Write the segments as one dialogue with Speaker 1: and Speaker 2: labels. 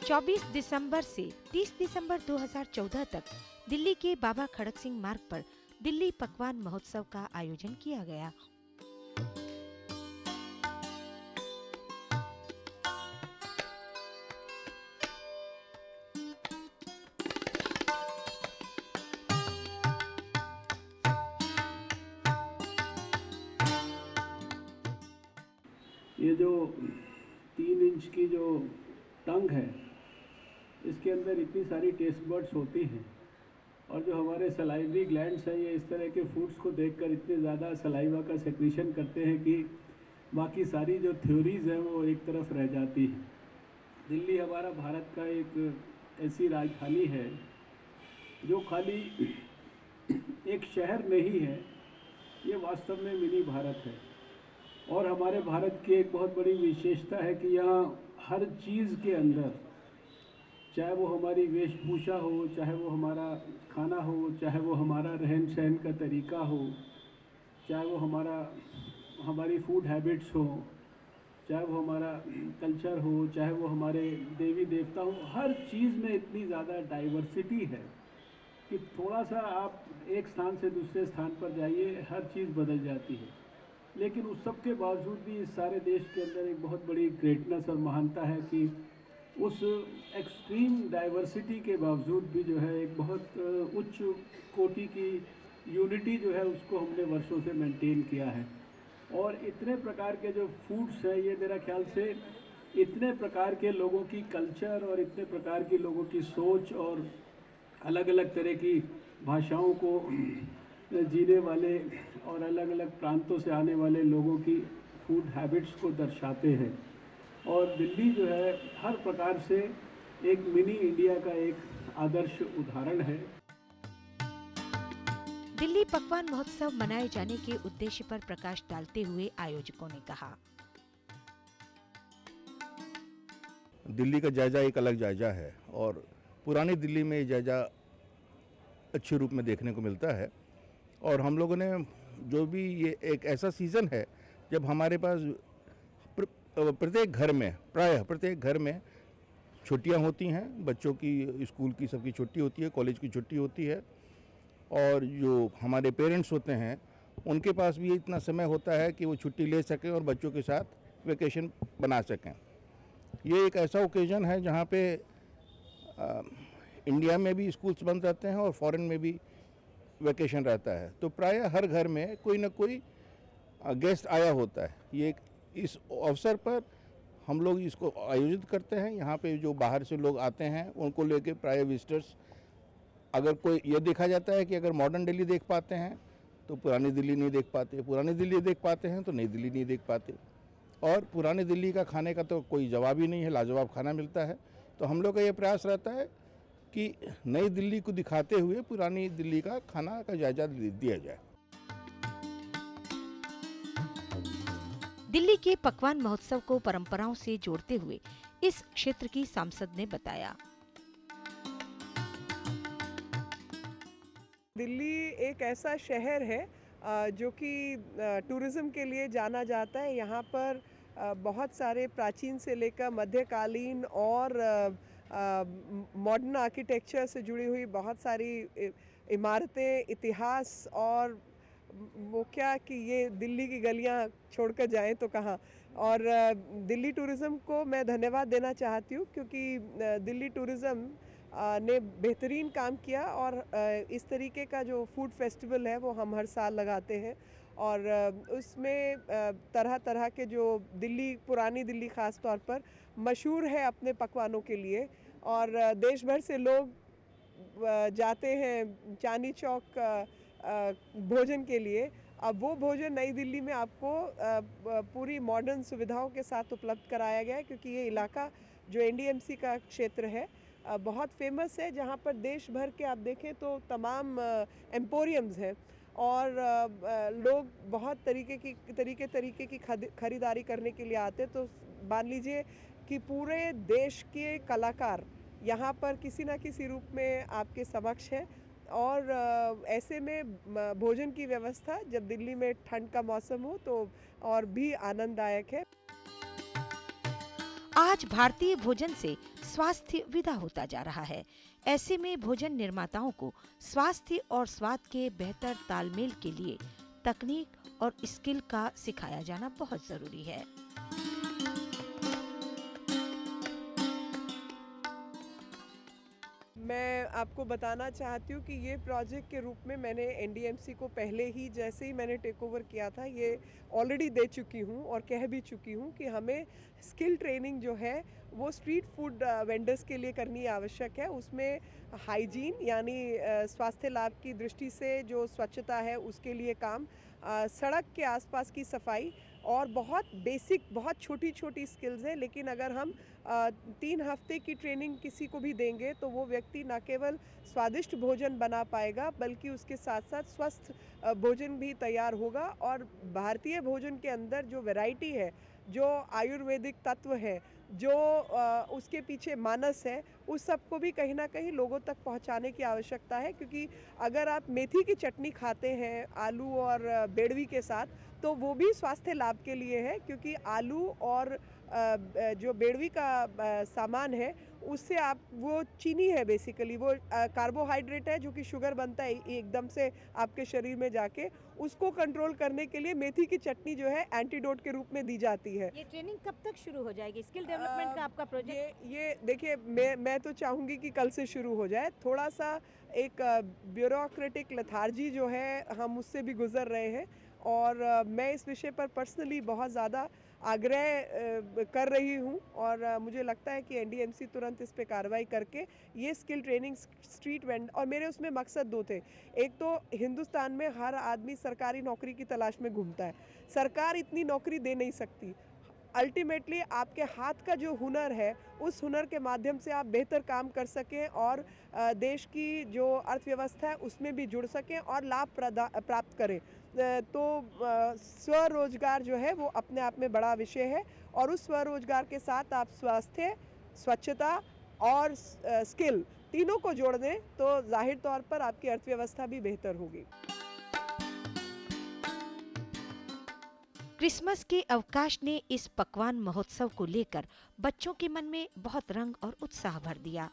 Speaker 1: 24 दिसंबर से 30 दिसंबर 2014 तक दिल्ली के बाबा खड़क सिंह मार्ग पर दिल्ली पकवान महोत्सव का आयोजन किया गया।
Speaker 2: ये जो 3 इंच की जो टंग है, इसके अंदर इतनी सारी टेस्ट बड्स होती हैं और जो हमारे सलाइवरी ग्लैंड्स हैं, ये इस तरह के फूड्स को देखकर इतने ज़्यादा सलाइवा का सेक्रीशन करते हैं कि बाकी सारी जो थ्योरीज़ हैं वो एक तरफ रह जाती हैं। दिल्ली हमारा भारत का एक ऐसी राजधानी है जो खाली एक शहर नहीं है, ये वास्तव में मिनी भारत है। और हमारे भारत की एक बहुत बड़ी विशेषता है कि यहाँ हर चीज़ के अंदर, चाहे वो हमारी वेशभूषा हो, चाहे वो हमारा खाना हो, चाहे वो हमारा रहन सहन का तरीका हो, चाहे वो हमारी फूड हैबिट्स हो, चाहे वो हमारा कल्चर हो, चाहे वो हमारे देवी देवता हो, हर चीज़ में इतनी ज़्यादा डाइवर्सिटी है कि थोड़ा सा आप एक स्थान से दूसरे स्थान पर जाइए, हर चीज़ बदल जाती है। लेकिन उस सब के बावजूद भी इस सारे देश के अंदर एक बहुत बड़ी ग्रेटनेस और महानता है कि उस एक्सट्रीम डाइवर्सिटी के बावजूद भी जो है एक बहुत उच्च कोटि की यूनिटी जो है उसको हमने वर्षों से मेंटेन किया है। और इतने प्रकार के जो फूड्स हैं, ये मेरा ख्याल से इतने प्रकार के लोगों की कल्चर और इतने प्रकार की लोगों की सोच और अलग अलग तरह की भाषाओं को जीने वाले और अलग अलग प्रांतों से आने वाले लोगों की फूड हैबिट्स को दर्शाते हैं। और दिल्ली जो है हर प्रकार से एक मिनी इंडिया का एक आदर्श उदाहरण है।
Speaker 1: दिल्ली पकवान महोत्सव मनाए जाने के उद्देश्य पर प्रकाश डालते हुए आयोजकों ने कहा,
Speaker 3: दिल्ली का जायजा एक अलग जायजा है और पुरानी दिल्ली में ये जायजा अच्छे रूप में देखने को मिलता है। और हम लोगों ने जो भी ये एक ऐसा सीज़न है जब हमारे पास प्रत्येक घर में, प्रायः प्रत्येक घर में छुट्टियां होती हैं, बच्चों की स्कूल की सबकी छुट्टी होती है, कॉलेज की छुट्टी होती है, और जो हमारे पेरेंट्स होते हैं उनके पास भी इतना समय होता है कि वो छुट्टी ले सकें और बच्चों के साथ वेकेशन बना सकें। ये एक ऐसा ओकेज़न है जहाँ पे इंडिया में भी स्कूल्स बंद रहते हैं और फॉरेन में भी वेकेशन रहता है, तो प्रायः हर घर में कोई ना कोई गेस्ट आया होता है। ये इस अवसर पर हम लोग इसको आयोजित करते हैं। यहाँ पे जो बाहर से लोग आते हैं उनको लेके प्रायः विजिटर्स, अगर कोई ये देखा जाता है कि अगर मॉडर्न दिल्ली देख पाते हैं तो पुरानी दिल्ली नहीं देख पाते, पुरानी दिल्ली देख पाते हैं तो नई दिल्ली नहीं देख पाते। और पुरानी दिल्ली का खाने का तो कोई जवाब ही नहीं है, लाजवाब खाना मिलता है। तो हम लोग का ये प्रयास रहता है कि नई दिल्ली को दिखाते हुए पुरानी दिल्ली का खाना का जायजा दिया जाए।
Speaker 1: दिल्ली के पकवान महोत्सव को परंपराओं से जोड़ते हुए इस क्षेत्र की सांसद ने बताया,
Speaker 4: दिल्ली एक ऐसा शहर है जो कि टूरिज़्म के लिए जाना जाता है। यहाँ पर बहुत सारे प्राचीन से लेकर मध्यकालीन और मॉडर्न आर्किटेक्चर से जुड़ी हुई बहुत सारी इमारतें, इतिहास, और वो क्या कि ये दिल्ली की गलियाँ छोड़कर जाएं तो कहाँ। और दिल्ली टूरिज़्म को मैं धन्यवाद देना चाहती हूँ क्योंकि दिल्ली टूरिज़्म ने बेहतरीन काम किया। और इस तरीके का जो फूड फेस्टिवल है वो हम हर साल लगाते हैं और उसमें तरह तरह के जो दिल्ली, पुरानी दिल्ली ख़ास तौर पर मशहूर है अपने पकवानों के लिए, और देश भर से लोग जाते हैं चांदनी चौक भोजन के लिए। अब वो भोजन नई दिल्ली में आपको पूरी मॉडर्न सुविधाओं के साथ उपलब्ध कराया गया है क्योंकि ये इलाका जो एनडीएमसी का क्षेत्र है बहुत फेमस है, जहाँ पर देश भर के आप देखें तो तमाम एम्पोरियम्स हैं और लोग बहुत तरीके की खरीदारी करने के लिए आते। तो मान लीजिए कि पूरे देश के कलाकार यहाँ पर किसी न किसी रूप में आपके समक्ष हैं और ऐसे में भोजन की व्यवस्था जब दिल्ली में ठंड का मौसम हो तो और भी आनंददायक है।
Speaker 1: आज भारतीय भोजन से स्वास्थ्य विदा होता जा रहा है। ऐसे में भोजन निर्माताओं को स्वास्थ्य और स्वाद के बेहतर तालमेल के लिए तकनीक और स्किल का सिखाया जाना बहुत जरूरी है।
Speaker 4: मैं आपको बताना चाहती हूँ कि ये प्रोजेक्ट के रूप में मैंने एनडीएमसी को पहले ही, जैसे ही मैंने टेक ओवर किया था, ये ऑलरेडी दे चुकी हूँ और कह भी चुकी हूँ कि हमें स्किल ट्रेनिंग जो है वो स्ट्रीट फूड वेंडर्स के लिए करनी आवश्यक है। उसमें हाइजीन यानी स्वास्थ्य लाभ की दृष्टि से जो स्वच्छता है उसके लिए काम, सड़क के आसपास की सफाई और बहुत बेसिक, बहुत छोटी छोटी स्किल्स हैं। लेकिन अगर हम 3 हफ्ते की ट्रेनिंग किसी को भी देंगे तो वो व्यक्ति न केवल स्वादिष्ट भोजन बना पाएगा बल्कि उसके साथ साथ स्वस्थ भोजन भी तैयार होगा। और भारतीय भोजन के अंदर जो वैरायटी है, जो आयुर्वेदिक तत्व है, जो उसके पीछे मानस है, उस सब को भी कहीं ना कहीं लोगों तक पहुंचाने की आवश्यकता है। क्योंकि अगर आप मेथी की चटनी खाते हैं आलू और बेड़वी के साथ, तो वो भी स्वास्थ्य लाभ के लिए है, क्योंकि आलू और जो बेड़वी का सामान है उससे आप, वो चीनी है बेसिकली, वो कार्बोहाइड्रेट है जो कि शुगर बनता है एकदम से आपके शरीर में जाके, उसको कंट्रोल करने के लिए मेथी की चटनी जो है एंटीडोट के रूप में दी जाती है।
Speaker 5: ये ट्रेनिंग कब तक शुरू हो जाएगी? स्किल डेवलपमेंट का आपका प्रोजेक्ट?
Speaker 4: ये देखिए, मैं तो चाहूँगी कि कल से शुरू हो जाए। थोड़ा सा एक ब्यूरोक्रेटिक लेथार्जी जो है हम उससे भी गुजर रहे हैं और मैं इस विषय पर पर्सनली बहुत ज़्यादा आग्रह कर रही हूँ और मुझे लगता है कि एनडीएमसी तुरंत इस पे कार्रवाई करके ये स्किल ट्रेनिंग स्ट्रीट वेंड, और मेरे उसमें मकसद 2 थे। एक तो हिंदुस्तान में हर आदमी सरकारी नौकरी की तलाश में घूमता है, सरकार इतनी नौकरी दे नहीं सकती। अल्टीमेटली आपके हाथ का जो हुनर है, उस हुनर के माध्यम से आप बेहतर काम कर सकें और देश की जो अर्थव्यवस्था है उसमें भी जुड़ सकें और लाभ प्राप्त करें। तो स्वरोजगार जो है वो अपने आप में बड़ा विषय है और उस स्वरोजगार के साथ आप स्वास्थ्य, स्वच्छता और स्किल तीनों को जोड़ दें तो जाहिर तौर पर आपकी अर्थव्यवस्था भी बेहतर होगी।
Speaker 1: क्रिसमस के अवकाश ने इस पकवान महोत्सव को लेकर बच्चों के मन में बहुत रंग और उत्साह भर दिया।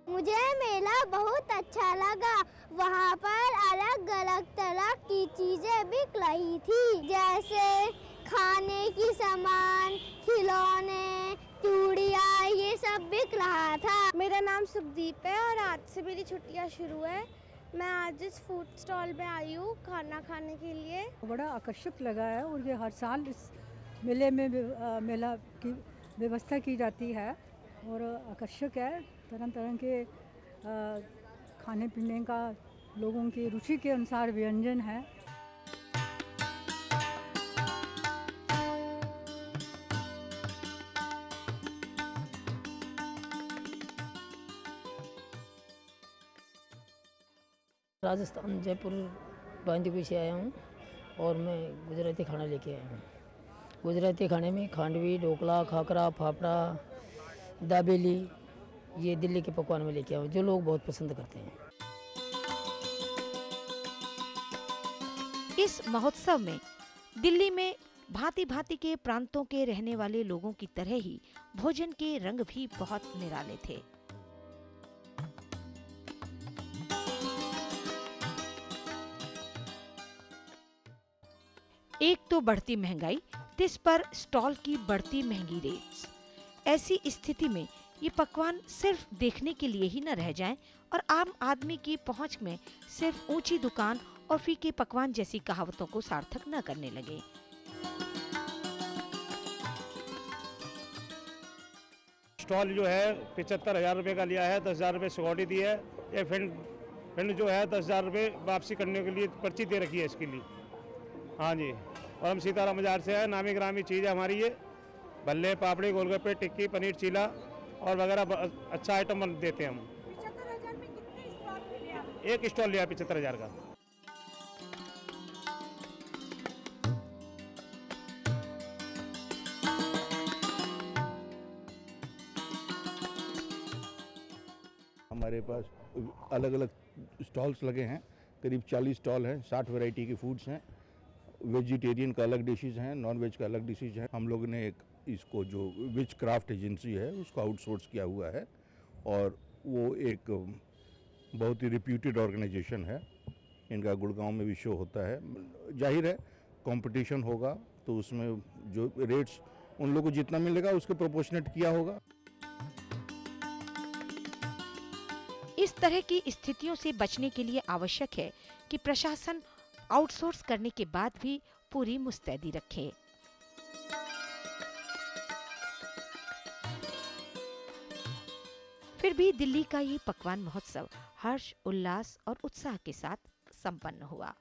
Speaker 6: मुझे मेला बहुत अच्छा लगा। वहाँ पर अलग अलग तरह की चीजें बिक रही थी, जैसे खाने की सामान, खिलौने, चूड़ियाँ, ये सब बिक रहा था।
Speaker 7: मेरा नाम सुखदीप है और आज से मेरी छुट्टियाँ शुरू है। मैं आज इस फूड स्टॉल में आई हूँ खाना खाने के लिए।
Speaker 8: बड़ा आकर्षक लगा है और ये हर साल इस मेले में मेला की व्यवस्था की जाती है और आकर्षक है। तरह तरह के खाने पीने का लोगों की रुचि के अनुसार व्यंजन है।
Speaker 9: राजस्थान जयपुर बांदीकुई से आया हूँ और मैं गुजराती खाना लेके आया हूँ। गुजराती खाने में खांडवी, ढोकला, खाकरा, फाफड़ा, दाबेली, ये दिल्ली के पकवान में लेके आया हूँ जो लोग बहुत पसंद करते हैं।
Speaker 1: इस महोत्सव में दिल्ली में भांति भांति के प्रांतों के रहने वाले लोगों की तरह ही भोजन के रंग भी बहुत निराले थे। एक तो बढ़ती महंगाई, जिस पर स्टॉल की बढ़ती महंगी रेट्स। ऐसी स्थिति में ये पकवान सिर्फ देखने के लिए ही न रह जाएं और आम आदमी की पहुंच में सिर्फ ऊंची दुकान और फीके पकवान जैसी कहावतों को सार्थक न करने लगे।
Speaker 10: स्टॉल जो है 75,000 रुपये का लिया है, 10,000 रुपये सिक्योरिटी दी है। ये फ्रेंड जो है 10,000 रुपये वापसी करने के लिए पर्ची दे रखी है इसके लिए। हाँ जी, और हम सीताराम बाजार से है। नामी ग्रामी चीज़ है हमारी ये। भल्ले, पापड़ी, गोलगप्पे, टिक्की, पनीर, चीला और वगैरह अच्छा आइटम देते हैं हम।
Speaker 5: 75,000 में कितने स्टॉल मिले आपको?
Speaker 10: एक स्टॉल लिया 75,000 का।
Speaker 3: हमारे पास अलग अलग स्टॉल्स लगे हैं, करीब 40 स्टॉल हैं, 60 वैरायटी के फूड्स हैं, वेजिटेरियन का अलग डिशेज़ हैं, नॉन वेज का अलग डिशेज़ हैं। हम लोगों ने एक इसको जो विच क्राफ्ट एजेंसी है उसको आउटसोर्स किया हुआ है और वो एक बहुत ही रिप्यूटेड ऑर्गेनाइजेशन है। इनका गुड़गांव में भी शो होता है। जाहिर है कंपटीशन होगा तो उसमें जो रेट्स उन लोगों को जितना मिलेगा उसके प्रोपोर्शनेट किया होगा।
Speaker 1: इस तरह की स्थितियों से बचने के लिए आवश्यक है कि प्रशासन आउटसोर्स करने के बाद भी पूरी मुस्तैदी रखे। फिर भी दिल्ली का ये पकवान महोत्सव हर्ष, उल्लास और उत्साह के साथ संपन्न हुआ।